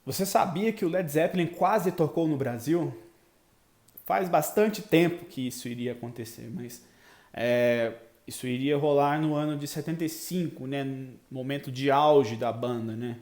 Você sabia que o Led Zeppelin quase tocou no Brasil? Faz bastante tempo que isso iria acontecer, mas é, isso iria rolar no ano de 75, né? Momento de auge da banda, né?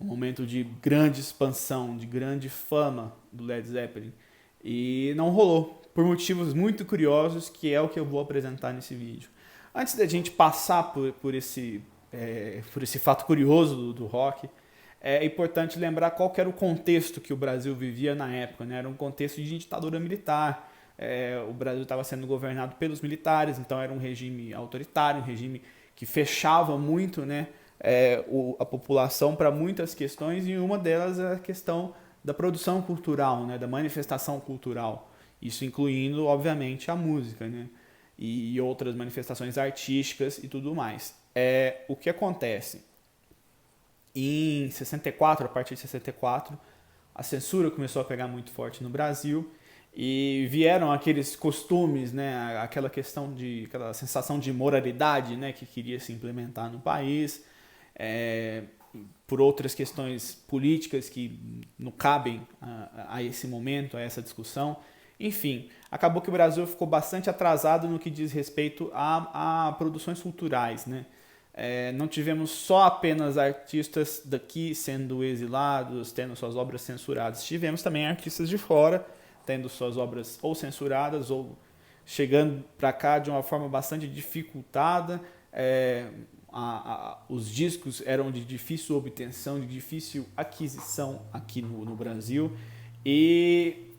Um momento de grande expansão, de grande fama do Led Zeppelin. E não rolou, por motivos muito curiosos, que é o que eu vou apresentar nesse vídeo. Antes da gente passar por esse fato curioso do rock, é importante lembrar qual que era o contexto que o Brasil vivia na época. Né? Era um contexto de ditadura militar. O Brasil estava sendo governado pelos militares, então era um regime autoritário, um regime que fechava muito, né, a população para muitas questões, e uma delas é a questão da produção cultural, né, da manifestação cultural. Isso incluindo, obviamente, a música, né, e outras manifestações artísticas e tudo mais. O que acontece? Em 64, a partir de 64, a censura começou a pegar muito forte no Brasil e vieram aqueles costumes, né, aquela sensação de moralidade, né, que queria se implementar no país, é, por outras questões políticas que não cabem a esse momento, a essa discussão. Enfim, acabou que o Brasil ficou bastante atrasado no que diz respeito a produções culturais, né? Não tivemos só apenas artistas daqui sendo exilados, tendo suas obras censuradas. Tivemos também artistas de fora tendo suas obras ou censuradas ou chegando para cá de uma forma bastante dificultada. Os discos eram de difícil obtenção, de difícil aquisição aqui no Brasil e,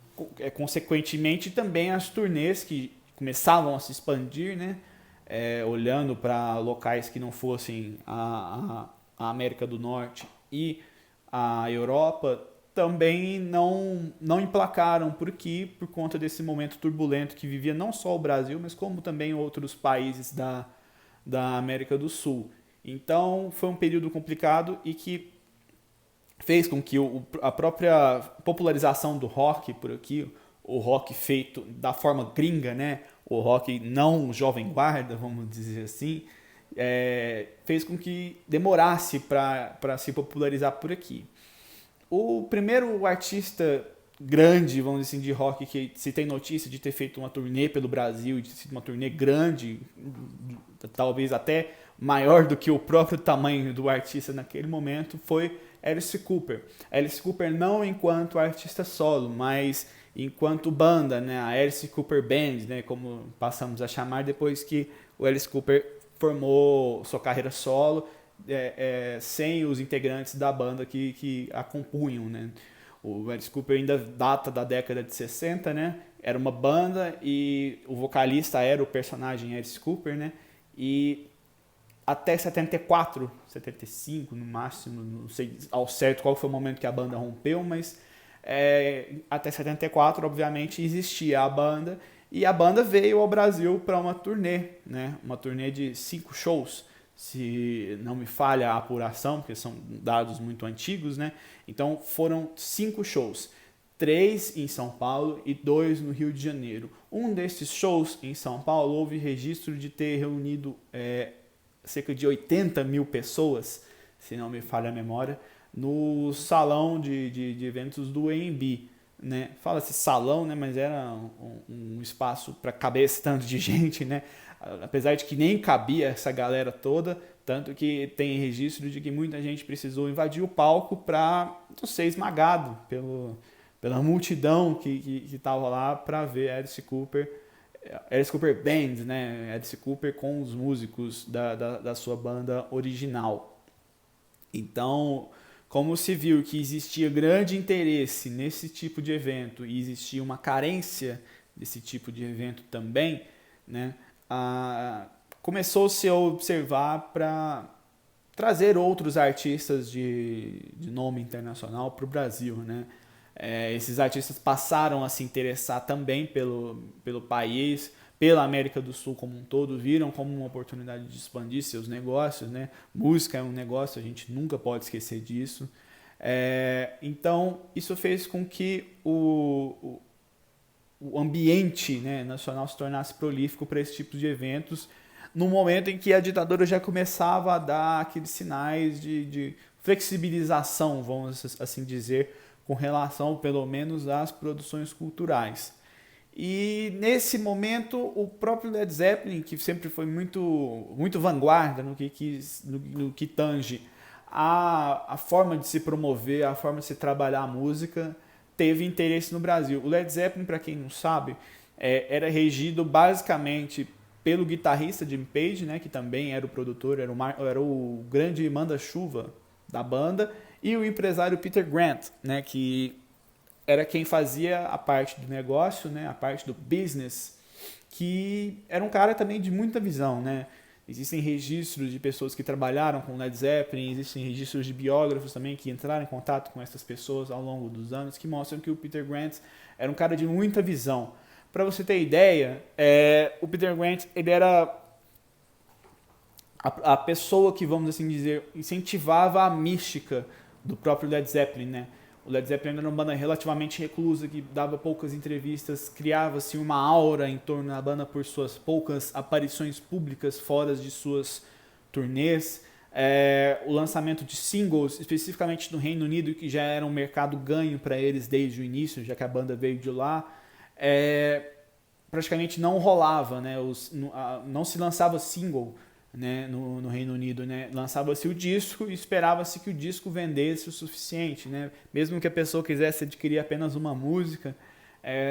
consequentemente, também as turnês que começavam a se expandir, né? Olhando para locais que não fossem a América do Norte e a Europa, também não emplacaram por aqui, por conta desse momento turbulento que vivia não só o Brasil, mas como também outros países da América do Sul. Então foi um período complicado e que fez com que a própria popularização do rock por aqui, o rock feito da forma gringa, né, o rock não jovem guarda, vamos dizer assim, fez com que demorasse para se popularizar por aqui. O primeiro artista grande, vamos dizer assim, de rock que se tem notícia de ter feito uma turnê pelo Brasil, de ter sido uma turnê grande, talvez até maior do que o próprio tamanho do artista naquele momento, foi Alice Cooper. Alice Cooper não enquanto artista solo, mas enquanto banda, né? A Alice Cooper Band, né? Como passamos a chamar depois que o Alice Cooper formou sua carreira solo, sem os integrantes da banda que a compunham, né? O Alice Cooper ainda data da década de 60, né? Era uma banda e o vocalista era o personagem Alice Cooper, né? E até 74, 75 no máximo, não sei ao certo qual foi o momento que a banda rompeu, mas até 74, obviamente, existia a banda, e a banda veio ao Brasil para uma turnê, né? Uma turnê de 5 shows, se não me falha a apuração, porque são dados muito antigos, né? Então foram 5 shows, 3 em São Paulo e 2 no Rio de Janeiro. Um desses shows em São Paulo houve registro de ter reunido cerca de 80 mil pessoas, se não me falha a memória, no salão de eventos do AMB. Né? Fala-se salão, né? Mas era um espaço para caber esse tanto de gente, né? Apesar de que nem cabia essa galera toda, tanto que tem registro de que muita gente precisou invadir o palco para não ser esmagado pela multidão que estava lá para ver Alice Cooper Band, né? Alice Cooper com os músicos da sua banda original. Então, como se viu que existia grande interesse nesse tipo de evento e existia uma carência desse tipo de evento também, né? Começou-se a observar para trazer outros artistas de nome internacional para o Brasil, né? Esses artistas passaram a se interessar também pelo país, pela América do Sul como um todo, viram como uma oportunidade de expandir seus negócios, né? Música é um negócio, a gente nunca pode esquecer disso. Então, isso fez com que o ambiente, né, nacional se tornasse prolífico para esse tipo de eventos, no momento em que a ditadura já começava a dar aqueles sinais de flexibilização, vamos assim dizer, com relação, pelo menos, às produções culturais. E nesse momento, o próprio Led Zeppelin, que sempre foi muito vanguarda no que tange a forma de se promover, a forma de se trabalhar a música, teve interesse no Brasil. O Led Zeppelin, para quem não sabe, era regido basicamente pelo guitarrista Jimmy Page, né, que também era o produtor, era o grande manda-chuva da banda, e o empresário Peter Grant, né, que era quem fazia a parte do negócio, né, a parte do business, que era um cara também de muita visão, né? Existem registros de pessoas que trabalharam com Led Zeppelin, existem registros de biógrafos também que entraram em contato com essas pessoas ao longo dos anos, que mostram que o Peter Grant era um cara de muita visão. Para você ter ideia, o Peter Grant ele era a pessoa que, vamos assim dizer, incentivava a mística do próprio Led Zeppelin, né? O Led Zeppelin era uma banda relativamente reclusa, que dava poucas entrevistas, criava-se uma aura em torno da banda por suas poucas aparições públicas fora de suas turnês. O lançamento de singles, especificamente no Reino Unido, que já era um mercado ganho para eles desde o início, já que a banda veio de lá, praticamente não rolava, né? Não se lançava single, né, no Reino Unido, né? Lançava-se o disco e esperava-se que o disco vendesse o suficiente, né? Mesmo que a pessoa quisesse adquirir apenas uma música,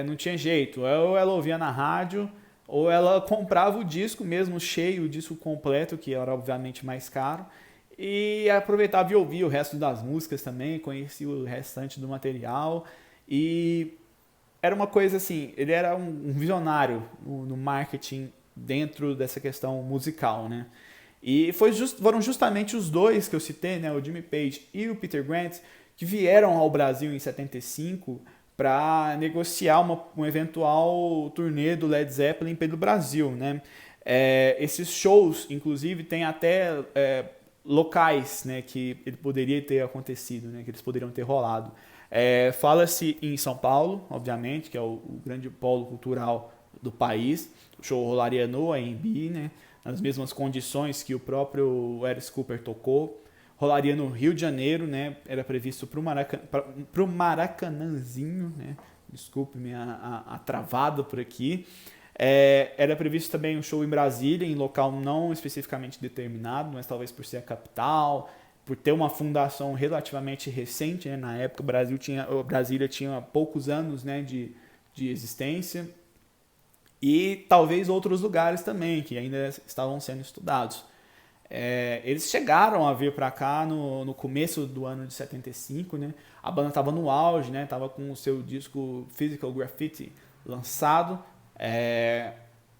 não tinha jeito. Ou ela ouvia na rádio, ou ela comprava o disco mesmo cheio, o disco completo, que era obviamente mais caro, e aproveitava e ouvia o resto das músicas também, conhecia o restante do material, e era uma coisa assim, ele era um visionário no marketing dentro dessa questão musical, né? E foram justamente os dois que eu citei, né, o Jimmy Page e o Peter Grant, que vieram ao Brasil em 75 para negociar um eventual turnê do Led Zeppelin pelo Brasil, né? Esses shows, inclusive, tem até locais, né, que ele poderia ter acontecido, né, que eles poderiam ter rolado. Fala-se em São Paulo, obviamente, que é o grande polo cultural do país. O show rolaria no AMB, né, nas mesmas condições que o próprio Alice Cooper tocou. Rolaria no Rio de Janeiro, né, era previsto para o Maracanãzinho, né, desculpe-me a travada por aqui. Era previsto também um show em Brasília, em local não especificamente determinado, mas talvez por ser a capital, por ter uma fundação relativamente recente, né? Na época Brasília tinha poucos anos, né, de existência, e talvez outros lugares também, que ainda estavam sendo estudados. Eles chegaram a vir para cá no começo do ano de 75, né? A banda estava no auge, né? Tava com o seu disco Physical Graffiti lançado,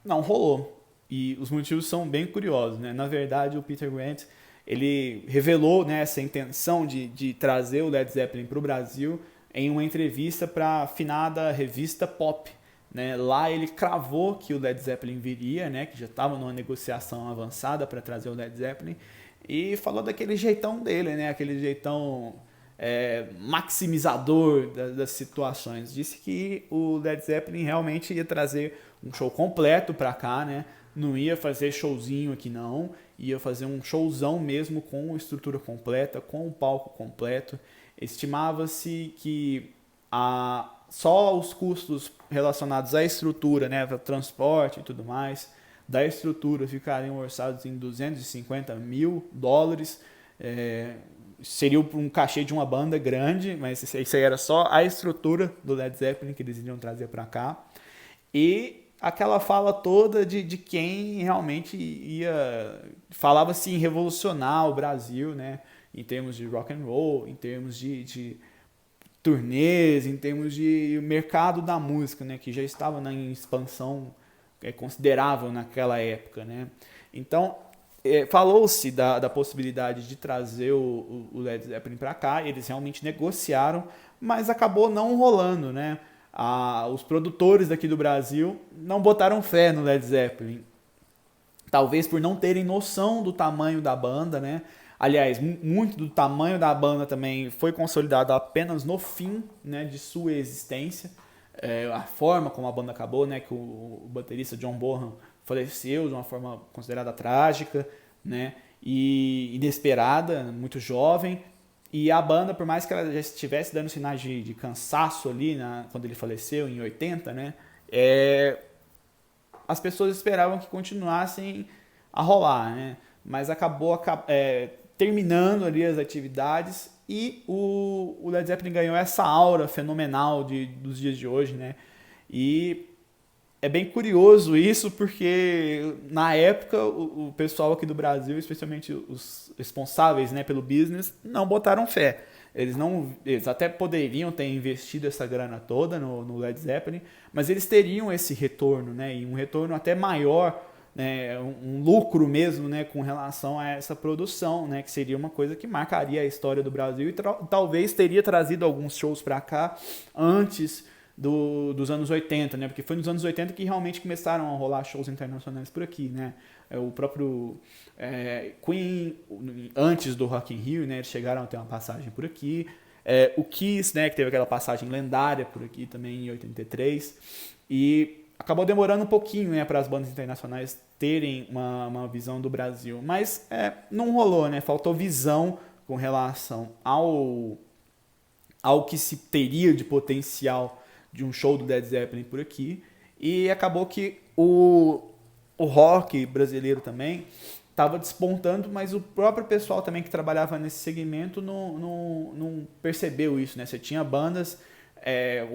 não rolou. E os motivos são bem curiosos, né? Na verdade, o Peter Grant ele revelou, né, essa intenção de trazer o Led Zeppelin para o Brasil em uma entrevista para a finada revista Pop, né? Lá ele cravou que o Led Zeppelin viria, né, que já estava numa negociação avançada para trazer o Led Zeppelin, e falou daquele jeitão dele, né, aquele jeitão maximizador das situações. Disse que o Led Zeppelin realmente ia trazer um show completo para cá, né? Não ia fazer showzinho aqui não, ia fazer um showzão mesmo com estrutura completa, com o palco completo. Estimava-se que só os custos relacionados à estrutura, né, para transporte e tudo mais, da estrutura ficariam orçados em $250 mil. Seria um cachê de uma banda grande, mas isso aí era só a estrutura do Led Zeppelin que eles iriam trazer para cá. E aquela fala toda de quem realmente falava-se em revolucionar o Brasil, né, em termos de rock and roll, em termos de turnês, em termos de mercado da música, né, que já estava em expansão considerável naquela época, né. Então, falou-se da possibilidade de trazer o Led Zeppelin para cá. Eles realmente negociaram, mas acabou não rolando, né. Os produtores daqui do Brasil não botaram fé no Led Zeppelin, talvez por não terem noção do tamanho da banda, né? Aliás, muito do tamanho da banda também foi consolidado apenas no fim, né, de sua existência. A forma como a banda acabou, né, que o baterista John Bonham faleceu de uma forma considerada trágica, né, e inesperada, muito jovem. E a banda, por mais que ela já estivesse dando sinais de cansaço ali, quando ele faleceu, em 80, né? As pessoas esperavam que continuassem a rolar, né? Mas acabou terminando ali as atividades e o Led Zeppelin ganhou essa aura fenomenal dos dias de hoje, né? E é bem curioso isso, porque na época o pessoal aqui do Brasil, especialmente os responsáveis, né, pelo business, não botaram fé. Eles até poderiam ter investido essa grana toda no Led Zeppelin, mas eles teriam esse retorno, né, e um retorno até maior, né, um lucro mesmo, né, com relação a essa produção, né, que seria uma coisa que marcaria a história do Brasil e talvez teria trazido alguns shows para cá antes dos anos 80, né? Porque foi nos anos 80 que realmente começaram a rolar shows internacionais por aqui, né? O próprio Queen, antes do Rock in Rio, né? Eles chegaram a ter uma passagem por aqui. O Kiss, né? Que teve aquela passagem lendária por aqui também em 83. E acabou demorando um pouquinho, né? Para as bandas internacionais terem uma visão do Brasil. Mas não rolou, né? Faltou visão com relação ao que se teria de potencial de um show do Led Zeppelin por aqui, e acabou que o rock brasileiro também estava despontando, mas o próprio pessoal também que trabalhava nesse segmento não percebeu isso, né? Você tinha bandas,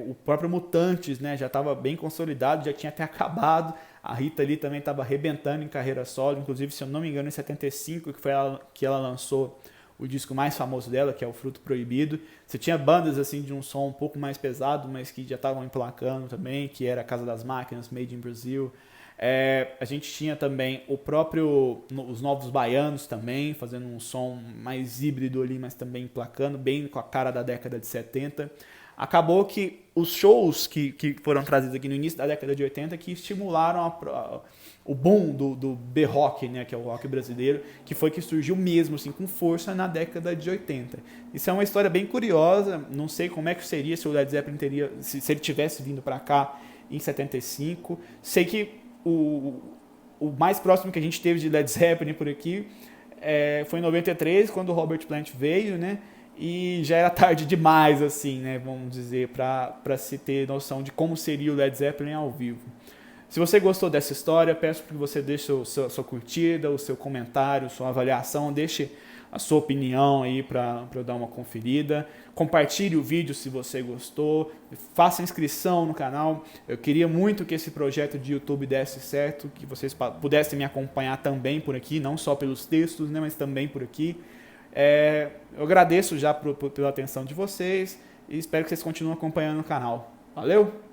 o próprio Mutantes, né, já estava bem consolidado, já tinha até acabado, a Rita Lee também estava arrebentando em carreira solo, inclusive, se eu não me engano, em 75, que foi que ela lançou o disco mais famoso dela, que é o Fruto Proibido. Você tinha bandas assim de um som um pouco mais pesado, mas que já estavam emplacando também, que era a Casa das Máquinas, Made in Brazil. A gente tinha também os Novos Baianos também, fazendo um som mais híbrido ali, mas também emplacando, bem com a cara da década de 70. Acabou que os shows que foram trazidos aqui no início da década de 80 que estimularam o boom do B-Rock, né, que é o rock brasileiro, que foi que surgiu mesmo assim, com força na década de 80. Isso é uma história bem curiosa, não sei como é que seria se o Led Zeppelin se ele tivesse vindo para cá em 75. Sei que o mais próximo que a gente teve de Led Zeppelin por aqui foi em 93, quando o Robert Plant veio, né? E já era tarde demais, assim, né, vamos dizer, para se ter noção de como seria o Led Zeppelin ao vivo. Se você gostou dessa história, peço que você deixe a sua curtida, o seu comentário, sua avaliação, deixe a sua opinião aí para eu dar uma conferida. Compartilhe o vídeo se você gostou, faça inscrição no canal. Eu queria muito que esse projeto de YouTube desse certo, que vocês pudessem me acompanhar também por aqui, não só pelos textos, né, mas também por aqui. Eu agradeço já pela atenção de vocês e espero que vocês continuem acompanhando o canal. Valeu!